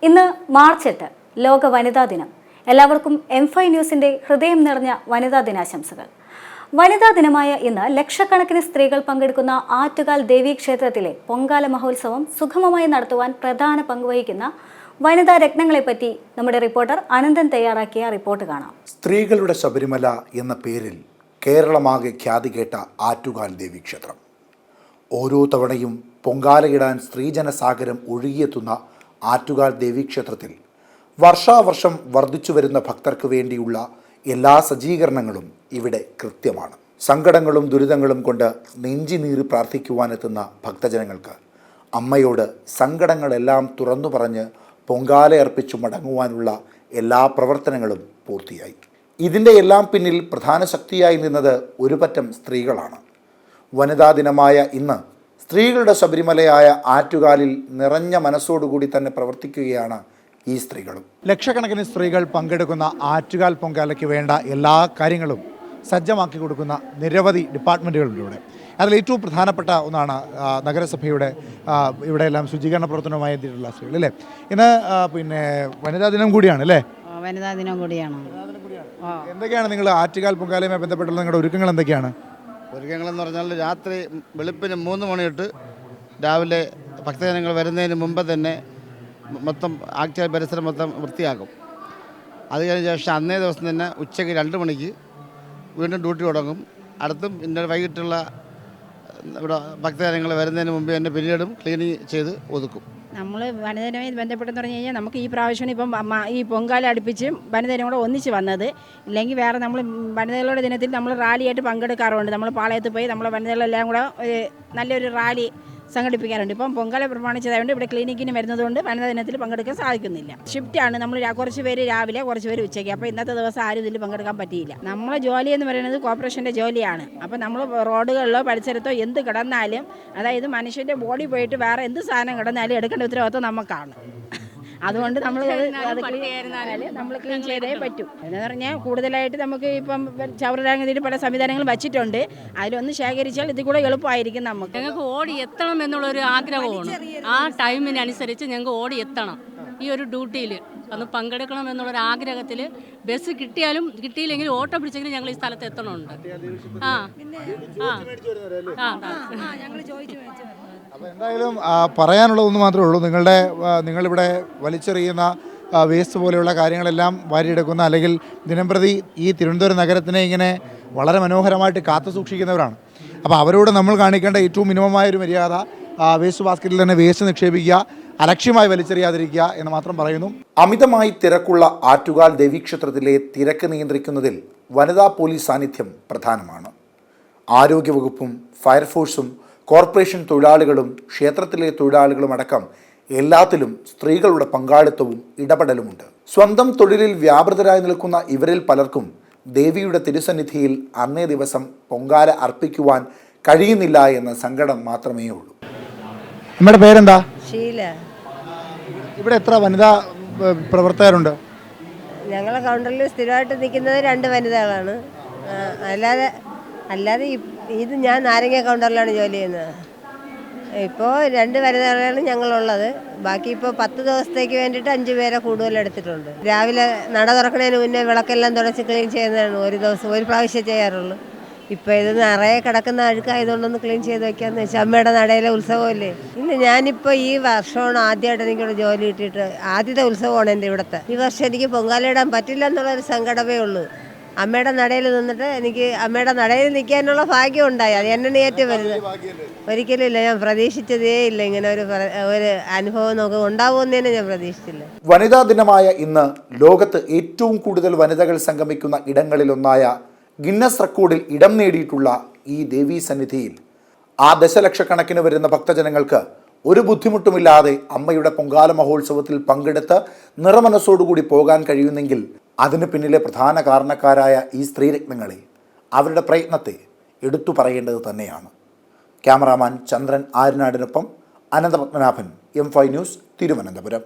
ഇന്ന് മാർച്ച് 8 ലോക വനിതാ ദിനം. എല്ലാവർക്കും M5 ന്യൂസിന്റെ ഹൃദയം നിറഞ്ഞ വനിതാ ദിനാശംസകൾ. വനിതാ ദിനമായ ഇന്ന് ലക്ഷക്കണക്കിന് സ്ത്രീകൾ പങ്കെടുക്കുന്ന ആറ്റുകാൽ ദേവീക്ഷേത്രത്തിലെ പൊങ്കാല മഹോത്സവം സുഗമമായി നടത്തുവാൻ പ്രധാന പങ്കുവഹിക്കുന്ന വനിതാ രത്നങ്ങളെപ്പറ്റി നമ്മുടെ റിപ്പോർട്ടർ അനന്തൻ തയ്യാറാക്കിയ റിപ്പോർട്ട് കാണാം. സ്ത്രീകളുടെ ശബരിമല എന്ന പേരിൽ കേരളമാകെ ഖ്യാതി കേട്ട ആറ്റുകാൽ ദേവീക്ഷേത്രം. ഓരോ തവണയും പൊങ്കാലയിടാൻ സ്ത്രീജനസാഗരം ഒഴുകിയെത്തുന്ന ആറ്റുകാൽ ദേവീക്ഷേത്രത്തിൽ വർഷാവർഷം വർദ്ധിച്ചു വരുന്ന ഭക്തർക്ക് വേണ്ടിയുള്ള എല്ലാ സജ്ജീകരണങ്ങളും ഇവിടെ കൃത്യമാണ്. സങ്കടങ്ങളും ദുരിതങ്ങളും കൊണ്ട് നെഞ്ചിനീറി പ്രാർത്ഥിക്കുവാനെത്തുന്ന ഭക്തജനങ്ങൾക്ക് അമ്മയോട് സങ്കടങ്ങളെല്ലാം തുറന്നു പറഞ്ഞ് പൊങ്കാലയർപ്പിച്ചു മടങ്ങുവാനുള്ള എല്ലാ പ്രവർത്തനങ്ങളും പൂർത്തിയായി. ഇതിൻ്റെ എല്ലാം പിന്നിൽ പ്രധാന ശക്തിയായി നിന്നത് ഒരു പറ്റം സ്ത്രീകളാണ്. വനിതാ ദിനമായ ഇന്ന് സ്ത്രീകളുടെ ശബരിമലയായ ആറ്റുകാലിൽ നിറഞ്ഞ മനസ്സോടുകൂടി തന്നെ പ്രവർത്തിക്കുകയാണ് ഈ സ്ത്രീകളും. ലക്ഷക്കണക്കിന് സ്ത്രീകൾ പങ്കെടുക്കുന്ന ആറ്റുകാൽ പൊങ്കാലയ്ക്ക് വേണ്ട എല്ലാ കാര്യങ്ങളും സജ്ജമാക്കി കൊടുക്കുന്ന നിരവധി ഡിപ്പാർട്ട്മെൻറ്റുകളുണ്ട് ഇവിടെ. അതിൽ ഏറ്റവും പ്രധാനപ്പെട്ട ഒന്നാണ് നഗരസഭയുടെ ഇവിടെയെല്ലാം ശുചീകരണ പ്രവർത്തനവുമായി എത്തിയിട്ടുള്ള സ്ത്രീകൾ അല്ലേ. ഇന്ന് വനിതാ ദിനം കൂടിയാണ് അല്ലേ? വനിതാ ദിനം കൂടിയാണ്. എന്തൊക്കെയാണ് നിങ്ങൾ ആറ്റുകാൽ പൊങ്കാലയുമായി ബന്ധപ്പെട്ടുള്ള നിങ്ങളുടെ ഒരുക്കങ്ങൾ എന്തൊക്കെയാണ്? ഒരുക്കങ്ങളെന്ന് പറഞ്ഞാൽ രാത്രി വെളുപ്പിന് 3 മണി തൊട്ട് രാവിലെ ഭക്തജനങ്ങൾ വരുന്നതിന് മുമ്പ് തന്നെ മൊത്തം ആറ്റുകാൽ പരിസരം മൊത്തം വൃത്തിയാക്കും. അത് കഴിഞ്ഞ ശേഷം അന്നേ ദിവസം തന്നെ ഉച്ചയ്ക്ക് 2 മണിക്ക് വീണ്ടും ഡ്യൂട്ടി തുടങ്ങും. അടുത്തും ഇന്നലെ വൈകിട്ടുള്ള ഇവിടെ ഭക്തജനങ്ങൾ വരുന്നതിന് മുമ്പ് തന്നെ പിന്നീടും ക്ലീനിങ് ചെയ്ത് ഒതുക്കും. നമ്മൾ വനിതയുമായി ബന്ധപ്പെട്ടെന്ന് പറഞ്ഞു കഴിഞ്ഞാൽ നമുക്ക് ഈ പ്രാവശ്യം ഇപ്പം ഈ പൊങ്കാല അടുപ്പിച്ച് വനിതയും കൂടെ ഒന്നിച്ച് വന്നത്. ഇല്ലെങ്കിൽ വേറെ നമ്മൾ വനിതകളുടെ ദിനത്തിൽ നമ്മൾ റാലിയായിട്ട് പങ്കെടുക്കാറുണ്ട്. നമ്മൾ പാളയത്ത് പോയി നമ്മളെ വനിതകളെല്ലാം കൂടെ നല്ലൊരു റാലി സംഘടിപ്പിക്കാറുണ്ട്. ഇപ്പം പൊങ്കാല പ്രമാണിച്ചതായതുകൊണ്ട് ഇവിടെ ക്ലിനിക്കിന് വരുന്നതുകൊണ്ട് വനിതാ ദിനത്തിൽ പങ്കെടുക്കാൻ സാധിക്കുന്നില്ല. ഷിഫ്റ്റാണ്. നമ്മൾ കുറച്ച് പേര് രാവിലെ, കുറച്ച് പേര് ഉച്ചയ്ക്ക്. അപ്പോൾ ഇന്നത്തെ ദിവസം ആരും ഇതിൽ പങ്കെടുക്കാൻ പറ്റിയില്ല. നമ്മളെ ജോലി എന്ന് പറയുന്നത് കോർപ്പറേഷൻ്റെ ജോലിയാണ്. അപ്പോൾ നമ്മൾ റോഡുകളിലോ പരിസരത്തോ എന്ത് കിടന്നാലും, അതായത് മനുഷ്യൻ്റെ ബോഡി പോയിട്ട് വേറെ എന്ത് സാധനം കിടന്നാലും എടുക്കേണ്ട ഉത്തരവാദിത്വം നമുക്കാണ്. അതുകൊണ്ട് നമ്മൾ ക്ലീൻ ചെയ്തേ പറ്റൂ. എന്ന് പറഞ്ഞാൽ കൂടുതലായിട്ട് നമുക്ക് ഇപ്പം ചവറരാങ്ങതിയിൽ പല സംവിധാനങ്ങളും വച്ചിട്ടുണ്ട്. അതിലൊന്ന് ശേഖരിച്ചാൽ ഇതിൽ കൂടെ എളുപ്പമായിരിക്കും. ഞങ്ങൾക്ക് ഓടി എത്തണം എന്നുള്ളൊരു ആഗ്രഹമാണ്. ആ ടൈമിനനുസരിച്ച് ഞങ്ങൾക്ക് ഓടി എത്തണം. ഈ ഒരു ഡ്യൂട്ടിയിൽ അന്ന് പങ്കെടുക്കണം എന്നുള്ളൊരു ആഗ്രഹത്തിൽ ബസ് കിട്ടിയാലും കിട്ടിയില്ലെങ്കിലും ഓട്ടോ പിടിച്ചെങ്കിലും ഞങ്ങൾ ഈ സ്ഥലത്ത് എത്തണമുണ്ട്. അപ്പോൾ എന്തായാലും പറയാനുള്ളതൊന്നും മാത്രമേ ഉള്ളൂ. നിങ്ങളിവിടെ വലിച്ചെറിയുന്ന വേസ്റ്റ് പോലെയുള്ള കാര്യങ്ങളെല്ലാം വാരിയെടുക്കുന്ന, അല്ലെങ്കിൽ ദിനംപ്രതി ഈ തിരുവനന്തപുരം നഗരത്തിനെ ഇങ്ങനെ വളരെ മനോഹരമായിട്ട് കാത്തു സൂക്ഷിക്കുന്നവരാണ്. അപ്പോൾ അവരോട് നമ്മൾ കാണിക്കേണ്ട ഏറ്റവും മിനിമമായൊരു മര്യാദ വേസ്റ്റ് ബാസ്ക്കറ്റിൽ തന്നെ വേസ്റ്റ് നിക്ഷേപിക്കുക, അലക്ഷ്യമായി വലിച്ചെറിയാതിരിക്കുക എന്ന് മാത്രം പറയുന്നു. അമിതമായി തിരക്കുള്ള ആറ്റുകാൽ ദേവീക്ഷേത്രത്തിലെ തിരക്ക് നിയന്ത്രിക്കുന്നതിൽ വനിതാ പോലീസ് സാന്നിധ്യം പ്രധാനമാണ്. ആരോഗ്യവകുപ്പും ഫയർഫോഴ്സും കോർപ്പറേഷൻ തൊഴിലാളികളും ക്ഷേത്രത്തിലെ തൊഴിലാളികളും അടക്കം എല്ലാത്തിലും സ്ത്രീകളുടെ പങ്കാളിത്തവും ഇടപെടലുമുണ്ട്. സ്വന്തം തൊഴിലിൽ വ്യാപൃതരായി നിൽക്കുന്ന ഇവരിൽ പലർക്കും ദേവിയുടെ തിരുസന്നിധിയിൽ അന്നേ ദിവസം പൊങ്കാല അർപ്പിക്കുവാൻ കഴിയുന്നില്ല എന്ന സങ്കടം മാത്രമേ ഉള്ളൂ. നമ്മുടെ പേരെന്താ? ഷീല. ഇവിടെ എത്ര വനിതാ പ്രവർത്തകരുണ്ട്? ഞങ്ങളെ കൗണ്ടറിൽ സ്ഥിരമായിട്ട് നിൽക്കുന്നത് 2 വനിതകളാണ്. അല്ലാതെ ഇത് ഞാൻ നാരങ്ങ കൗണ്ടറിലാണ് ജോലി ചെയ്യുന്നത്. ഇപ്പോൾ 2 വനിതകളാണ് ഞങ്ങളുള്ളത്. ബാക്കി ഇപ്പോൾ 10 ദിവസത്തേക്ക് വേണ്ടിയിട്ട് 5 പേരെ കൂടുതൽ എടുത്തിട്ടുണ്ട്. രാവിലെ നട തുറക്കുന്നതിന് മുന്നേ വിളക്കെല്ലാം തുടച്ച് ക്ലീൻ ചെയ്യുന്നതാണ് ഒരു ദിവസം ഒരു പ്രാവശ്യം ചെയ്യാറുള്ളൂ. ഇപ്പോൾ ഇത് നിറയെ കിടക്കുന്ന അഴുക്കായതുകൊണ്ടൊന്ന് ക്ലീൻ ചെയ്ത് വെക്കാമെന്ന് വെച്ചാൽ അമ്മയുടെ നടയിലെ ഉത്സവമല്ലേ. ഇല്ല, ഞാനിപ്പോൾ ഈ വർഷമാണ് ആദ്യമായിട്ട് എനിക്കിവിടെ ജോലി കിട്ടിയിട്ട്. ആദ്യത്തെ ഉത്സവമാണ് എൻ്റെ ഇവിടുത്തെ. ഈ വർഷം എനിക്ക് പൊങ്കാലയിടാൻ പറ്റില്ല എന്നുള്ളൊരു സങ്കടമേ ഉള്ളൂ. അമ്മയുടെ നടയിൽ നിന്നിട്ട് എനിക്ക് അമ്മയുടെ നടയിൽ നിൽക്കാനുള്ള ഭാഗ്യം ഉണ്ടായി. അത് എന്നെ ഏറ്റവും വരുന്നത് ഒരിക്കലും ഇല്ല. ഞാൻ പ്രതീക്ഷിച്ചതേ ഇല്ല ഇങ്ങനെ ഒരു അനുഭവം നമുക്ക് ഉണ്ടാവുമെന്ന് തന്നെ ഞാൻ പ്രതീക്ഷിച്ചില്ല. വനിതാ ദിനമായ ഇന്ന് ലോകത്ത് ഏറ്റവും കൂടുതൽ വനിതകൾ സംഗമിക്കുന്ന ഇടങ്ങളിലൊന്നായ ഗിന്നസ് റെക്കോർഡിൽ ഇടം നേടിയിട്ടുള്ള ഈ ദേവീ സന്നിധിയിൽ ദശലക്ഷക്കണക്കിന് വരുന്ന ഭക്തജനങ്ങൾക്ക് ഒരു ബുദ്ധിമുട്ടുമില്ലാതെ അമ്മയുടെ പൊങ്കാല മഹോത്സവത്തിൽ പങ്കെടുത്ത് നിറമനസ്സോടുകൂടി പോകാൻ കഴിയുന്നെങ്കിൽ അതിന് പിന്നിലെ പ്രധാന കാരണക്കാരായ ഈ സ്ത്രീരത്നങ്ങളെ, അവരുടെ പ്രയത്നത്തെ എടുത്തു പറയേണ്ടത് തന്നെയാണ്. ക്യാമറാമാൻ ചന്ദ്രൻ ആര്യനാടിനൊപ്പം അനന്തപത്മനാഭൻ, M5 ന്യൂസ്, തിരുവനന്തപുരം.